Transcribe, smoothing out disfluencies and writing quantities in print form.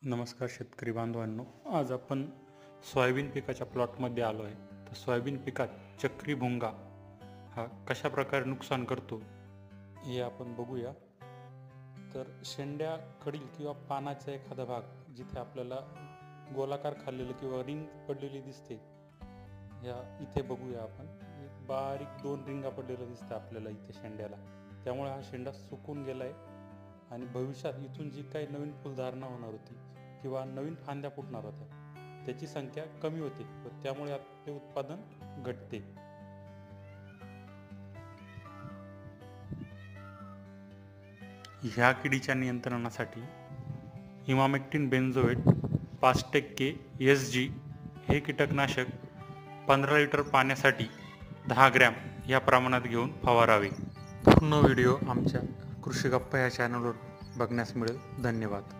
नमस्कार शेतकरी बांधवांनो, आज आपण सोयाबीन पिकाच्या प्लॉटमध्ये आलो आहे. तर सोयाबीन पिकात चक्री भुंगा हा कशा प्रकारे नुकसान करतो हे आपण बघूया. तर शेंड्याकडील किंवा पानाचा एखादा भाग जिथे आपल्याला गोलाकार खाल्लेलं किंवा रिंग पडलेली दिसते, या इथे बघूया आपण. एक बारीक 2 रिंगा पडलेलं दिसतं आपल्याला इथे शेंड्याला. त्यामुळे हा शेंडा सुकून गेलाय आणि भविष्यात इथून जी काही नवीन फुलधारणा होणार होती किंवा नवीन फांद्या फुटणार होत्या त्याची संख्या कमी होते व त्यामुळे आपले उत्पादन घटते. ह्या किडीच्या नियंत्रणासाठी इमामेक्टिन बेंझोएट 5% SG हे कीटकनाशक 15 लिटर पाण्यासाठी 10 ग्रॅम या प्रमाणात घेऊन फवारावे. पूर्ण व्हिडिओ आमच्या कृषी गप्पा या चॅनलवर बघण्यास मिळेल. धन्यवाद.